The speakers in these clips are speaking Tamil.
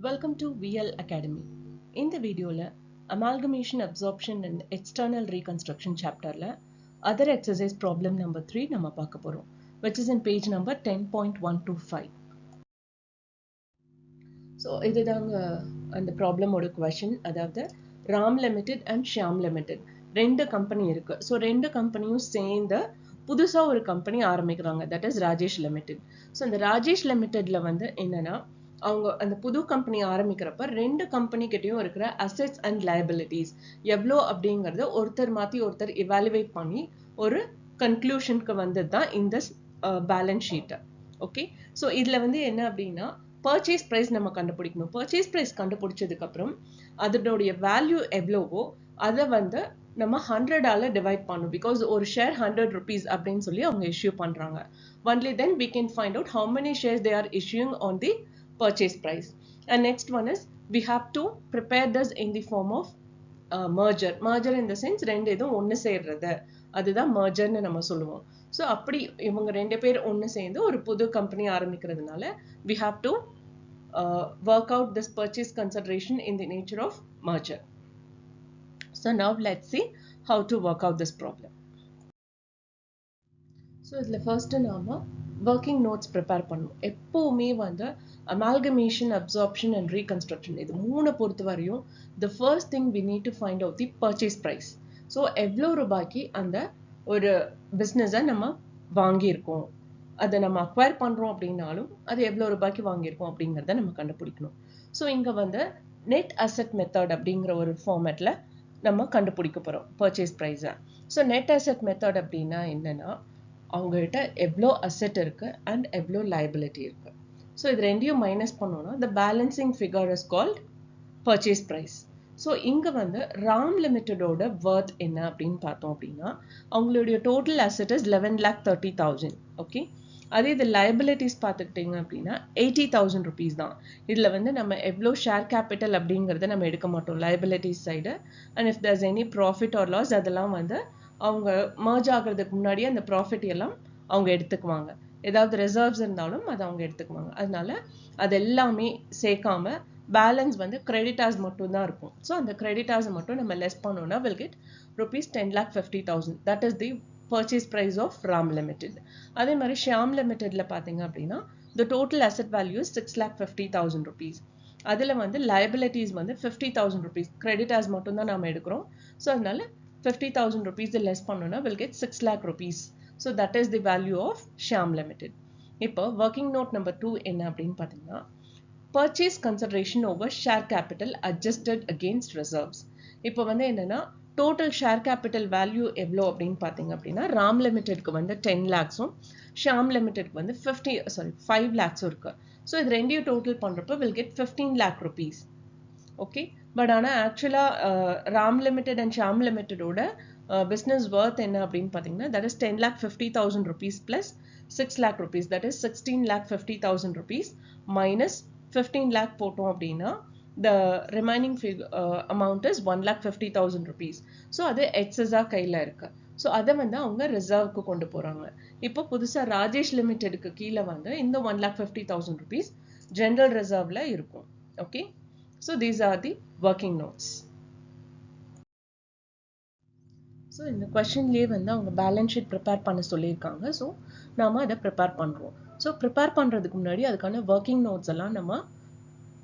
Welcome to VL Academy. இந்த வீடியோல amalgamation, absorption and external reconstruction chapterல other exercise problem number 3 நம்ம பார்க்க போறோம், which is in page number 10.125. So இதுதாங்க அந்த ப்ராப்ளமோட question. அதாவது Ram limited and Shyam limited ரெண்டு கம்பெனி இருக்கு. ஸோ ரெண்டு கம்பெனியும் சேர்ந்து புதுசா ஒரு கம்பெனி ஆரம்பிக்கிறாங்க, that is Rajesh limited. So இந்த ராஜேஷ் லிமிடெட்ல வந்து என்னன்னா, அவங்க அந்த புது கம்பெனி ஆரம்பிக்கிறப்ப ரெண்டு கம்பெனி கிட்டயும் இருக்கிற அசெட்ஸ் அண்ட் லயபிலிட்டிஸ் எவ்வளோ அப்படிங்கறத ஒருத்தர் மாத்தி ஒருத்தர் இவாலுவேட் பண்ணி ஒரு கன்க்ளூஷனுக்கு வந்தது தான் இந்த பேலன்ஸ் ஷீட். ஓகே, ஸோ இதுல வந்து என்ன அப்படின்னா, பர்ச்சேஸ் ப்ரைஸ் நம்ம கண்டுபிடிக்கணும். பர்ச்சேஸ் ப்ரைஸ் கண்டுபிடிச்சதுக்கு அப்புறம் அதனுடைய வேல்யூ எவ்வளவோ அதை வந்து நம்ம 100ஆல டிவைட் பண்ணும். பிகாஸ் ஒரு ஷேர் 100 rupees அப்படின்னு சொல்லி அவங்க இஷ்யூ பண்றாங்க. Only then we can find out how many shares they are issuing on the purchase price. And next one is we have to prepare this in the form of merger. Merger in the sense ரெண்டு இதுவும் ஒன்று சேர்றது, அதுதான் mergerன்னு நம்ம சொல்லுவோம். ஸோ அப்படி இவங்க ரெண்டு பேர் ஒன்று சேர்ந்து ஒரு புது company ஆரம்பிக்கிறதுனால we have to work out this purchase consideration in the nature of merger. So now let's see how to work out this problem. So இதுல first நாம working notes prepare பண்ணுவோம். எப்பவுமே வந்து amalgamation, absorption and reconstruction இது மூணு பொறுத்த வரையும் the first thing we need to find out the purchase price. So எவ்வளோ ரூபாய்க்கு அந்த ஒரு பிஸ்னஸை நம்ம வாங்கியிருக்கோம், அதை நம்ம அக்வயர் பண்றோம் அப்படின்னாலும் அது எவ்வளோ ரூபாய்க்கு வாங்கியிருக்கோம் அப்படிங்கிறத நம்ம கண்டுபிடிக்கணும். ஸோ இங்க வந்து நெட் அசெட் மெத்தட் அப்படிங்கிற ஒரு ஃபார்மேட்ல நம்ம கண்டுபிடிக்க போறோம் பர்ச்சேஸ் ப்ரைஸை. ஸோ நெட் அசெட் மெத்தட் அப்படின்னா என்னன்னா, அவங்ககிட்ட எவ்வளோ அசெட் இருக்கு அண்ட் எவ்வளோ லைபிலிட்டி இருக்கு. ஸோ இது ரெண்டையும் மைனஸ் பண்ணோம்னா the balancing figure is called purchase price. So இங்க வந்து ராம் லிமிடெடோட வர்த் என்ன அப்படின்னு பார்த்தோம் அப்படின்னா, அவங்களுடைய டோட்டல் அசெட் இஸ் 11,30,000. ஓகே, அதே இது லைபிலிட்டிஸ் பார்த்துக்கிட்டீங்க அப்படின்னா 80,000 rupees தான். இதுல வந்து நம்ம எவ்வளோ ஷேர் கேபிட்டல் அப்படிங்கிறத நம்ம எடுக்க மாட்டோம் liabilities side. And if there's any profit or loss அதெல்லாம் வந்து அவங்க மர்ஜ் ஆகுறதுக்கு முன்னாடியே அந்த ப்ராஃபிட் எல்லாம் அவங்க எடுத்துக்குவாங்க. ஏதாவது ரிசர்வ்ஸ் இருந்தாலும் அதை அவங்க எடுத்துக்குவாங்க. அதனால அது எல்லாமே சேர்க்காம பேலன்ஸ் வந்து கிரெடிட்டார்ஸ் மட்டும் தான் இருக்கும். ஸோ அந்த கிரெடிட்டார்ஸ் மட்டும் நம்ம லெஸ் பண்ணோம்னா will get rupees 10,50,000. That is the purchase price of RAM Limited. அதே மாதிரி ஷியாம் லிமிடெட்ல பாத்தீங்க அப்படின்னா the total asset value is 6,50,000 rupees. அதுல வந்து liabilities வந்து 50,000 rupees, creditors மட்டும் தான் நாம எடுக்கிறோம். ஸோ அதனால 50,000 rupees லெஸ் பண்ணோம்னா will get 6 lakh rupees. So that is the value of Shyam Limited. இப்போ working note number 2 என்ன அப்படின்னு பாத்தீங்கன்னா, purchase consideration over share capital adjusted against reserves. இப்போ வந்து என்னன்னா, டோட்டல் ஷேர் கேபிட்டல் வேல்யூ எவ்வளோ அப்படின்னு பார்த்தீங்க அப்படின்னா, ராம் லிமிடெட்க்கு வந்து 10 lakhs ஷியாம் லிமிடெட்க்கு வந்து 5 lakhs இருக்கு. ஸோ இது ரெண்டையும் டோட்டல் பண்றப்போ வில் கெட் 15 lakh rupees. ஓகே, பட் ஆனால் ஆக்சுவலா ராம் லிமிடெட் அண்ட் ஷியாம் லிமிடெடோட பிஸ்னஸ் வர்த் என்ன அப்படின்னு பார்த்தீங்கன்னா, that is 10,50,000 rupees plus 6 lakh rupees, that is 16,50,000 rupees minus 15 lakh போட்டோம் அப்படின்னா the remaining amount is 1,50,000 rupees. So அது எக்ஸஸா கையில இருக்கு. ஸோ அதை வந்து அவங்க ரிசர்வ்க்கு கொண்டு போறாங்க. இப்போ புதுசா ராஜேஷ் லிமிடெடுக்கு கீழே வந்து இந்த 1,50,000 rupees ஜெனரல் ரிசர்வ்ல இருக்கும். Okay, so these are the working notes. So இந்த கொஸ்டின்லேயே வந்து அவங்க பேலன்ஸ் ஷீட் ப்ரிப்பேர் பண்ண சொல்லியிருக்காங்க. ஸோ நாம அதை ப்ரிப்பேர் பண்றோம். ஸோ ப்ரிப்பேர் பண்றதுக்கு முன்னாடி அதுக்கான ஒர்க்கிங் நோட்ஸ் எல்லாம் நம்ம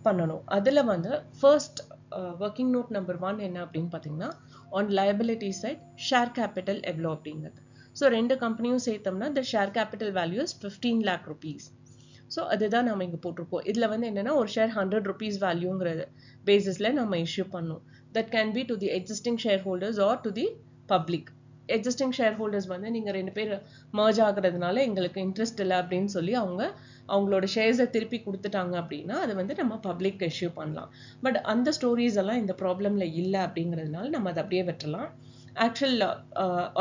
பண்ணணும். அதுல வந்து ஃபர்ஸ்ட் ஒர்க்கிங் நோட் நம்பர் 1 என்ன அப்படின்னு பார்த்தீங்கன்னா, on liability side share capital எவ்வளோ அப்படிங்கிறது. ஸோ ரெண்டு கம்பெனியும் சேர்த்தோம்னா the share capital value is 15 lakh rupees. So அதுதான் நம்ம இங்க போட்டிருக்கோம். இதுல வந்து என்னன்னா, ஒரு ஷேர் 100 rupees வேல்யூங்கிற பேசிஸ்ல நம்ம இஷ்யூ பண்ணணும். That can be to the existing shareholders or to the public. Existing shareholders வந்து நீங்க ரெண்டு பேர் மர்ஜ் ஆகுறதுனால எங்களுக்கு இன்ட்ரெஸ்ட் இல்லை அப்படின்னு சொல்லி அவங்களோட ஷேர்ஸை திருப்பி கொடுத்துட்டாங்க அப்படின்னா அது வந்து நம்ம பப்ளிக் இஷ்யூ பண்ணலாம். பட் அந்த ஸ்டோரிஸ் எல்லாம் இந்த ப்ராப்ளம்ல இல்லை அப்படிங்கிறதுனால நம்ம அதை அப்படியே வெட்டலாம். ஆக்சுவல்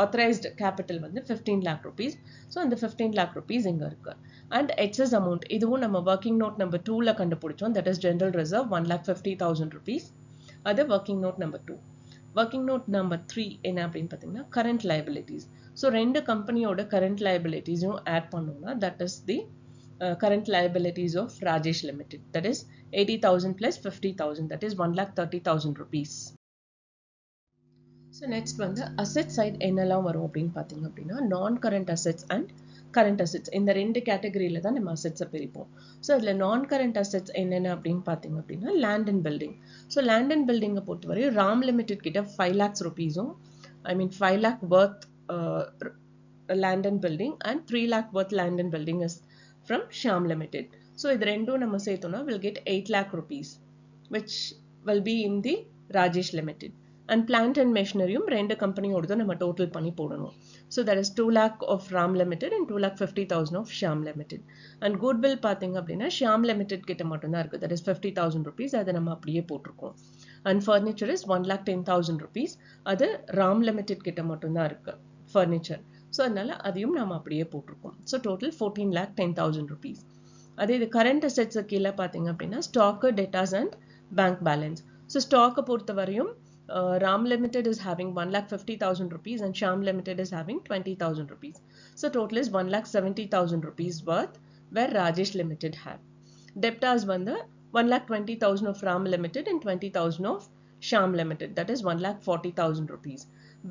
ஆத்தரைஸ்டு கேபிட்டல் வந்து 15 lakh rupees. ஸோ அந்த 15 lakh rupees இங்க இருக்கு. அண்ட் எக்ஸஸ் அமௌண்ட் இதுவும் நம்ம ஒர்க்கிங் நோட் நம்பர் 2ல கண்டுபிடிச்சோம். That is general reserve 1,50,000 rupees. அது working note number 2. Working note number 3 என்ன அப்படின்னு பார்த்தீங்கன்னா, கரண்ட் லைபிலிட்டிஸ். ஸோ ரெண்டு கம்பெனியோட கரண்ட் லைபிலிட்டிஸும் ஆட் பண்ணோம்னா that is the current liabilities of Rajesh Limited. That is 80,000 plus 50,000. That is 1,30,000 rupees. So next வந்து asset side என்னெல்லாம் வரும் அப்படின்னு பார்த்தீங்க அப்படின்னா non-current assets and current assets இந்த ரெண்டு கேட்டகரியில தான் நம்ம assets பிரிப்போம். ஸோ அதில் non-current assets என்னென்ன அப்படின்னு பார்த்தீங்க அப்படின்னா land and building. So land and building பொறுத்தவரையும் ராம் லிமிடெட் கிட்ட 5 lakhs rupees-உம் I mean 5 lakh worth land and building and 3 lakh worth land and building is from Shyam Limited. So இது ரெண்டும் நம்ம சேர்த்தோம்னா will get 8 lakh rupees which will be in the Rajesh Limited. And plant and machinery ரெண்டு கம்பெனியோட தான் நம்ம டோட்டல் பண்ணி போடணும். So that is 2 lakh of Ram Limited and 2,50,000 of Shyam Limited. And goodwill பார்த்தீங்க அப்படின்னா Shyam Limited கிட்ட மட்டும் தான் இருக்கு. That is 50,000 rupees. அதை நம்ம அப்படியே போட்டிருக்கோம். And furniture is 1,10,000 rupees. அது Ram Limited கிட்ட மட்டும் தான் இருக்கு furniture. So அதனால அதையும் நம்ம அப்படியே போட்டிருக்கோம். So total 14,10,000 rupees. அதே இது current assets கீழே பார்த்தீங்க அப்படின்னா stock, debtors and bank balance. So stock பொறுத்த வரையும் Ram Limited is having 1,50,000 rupees and Shyam Limited is having 20,000 rupees. So total is 1,70,000 rupees worth where Rajesh Limited have. Debtors வந்து 1,20,000 of Ram Limited and 20,000 of Shyam Limited. That is 1,40,000 rupees.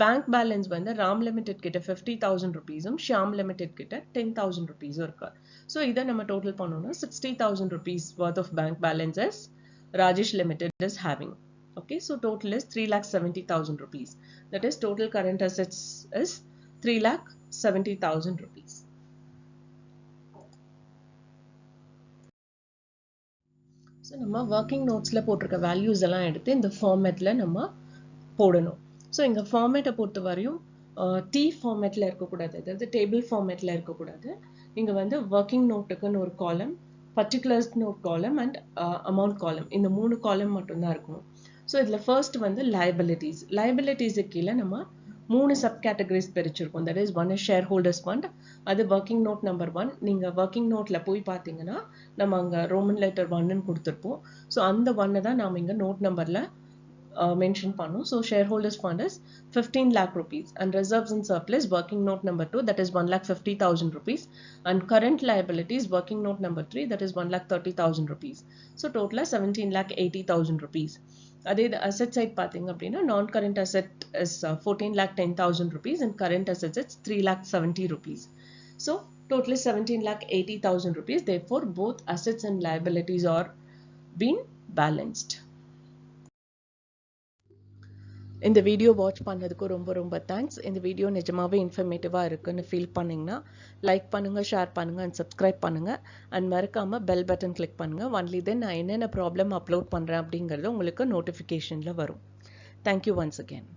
Bank balance வந்து Ram Limited கிட்ட 50,000 rupees-உம் Shyam Limited கிட்ட 10,000 rupees இருக்கு. So இதை நம்ம total பண்ணோம்னா 60,000 rupees worth of bank balance as Rajesh Limited is having. Okay, so total is 3,70,000 rupees. That is total current assets is 3,70,000 rupees. So நம்ம working notesல போட்டிருக்க values எல்லாம் எடுத்து இந்த formatல நம்ம போடணும். So இங்க format பொறுத்த வரையும் T formatல இருக்கக்கூடாது, அதாவது table formatல இருக்கக்கூடாது. இங்க வந்து working noteக்குன்னு ஒரு column, particularஸ்னு ஒரு column and amount column இந்த மூணு column மட்டும்தான் இருக்கணும். ஸோ இதில் ஃபர்ஸ்ட் வந்து liabilities. Liabilities கீழே நம்ம 3 subcategories பிரிச்சிருக்கோம். That is one is shareholders fund. அது working note number 1. நீங்கள் working noteல போய் பார்த்தீங்கன்னா நம்ம அங்கே Roman letter 1ன்னு கொடுத்துருப்போம். ஸோ அந்த 1 தான் நாம் இங்கே note numberல mention பண்ணோம். So shareholders fund is 15 lakh rupees and reserves and surplus working note number 2 that is 1,50,000 rupees and current liabilities working note number 3 that is 1,30,000 rupees. So total 17,80,000 rupees. அதே asset side பார்த்தீங்க அப்படின்னா non-current asset is 14,10,000 rupees and current assets is 3,70,000 rupees. So total is 17,80,000 rupees. Therefore both assets and liabilities are been balanced. இந்த வீடியோ வாட்ச் பண்ணதுக்கு ரொம்ப ரொம்ப தேங்க்ஸ். இந்த வீடியோ நிஜமாவே இன்ஃபர்மேட்டிவாக இருக்குன்னு ஃபீல் பண்ணிங்கன்னா லைக் பண்ணுங்கள், ஷேர் பண்ணுங்கள் அண்ட் சப்ஸ்கிரைப் பண்ணுங்கள் அண்ட் மறக்காமல் பெல் பட்டன் கிளிக் பண்ணுங்கள். ஒன்லி தென் நான் என்னென்ன ப்ராப்ளம் அப்லோட் பண்ணுறேன் அப்படிங்கிறது உங்களுக்கு நோட்டிஃபிகேஷனில் வரும். Thank you once again.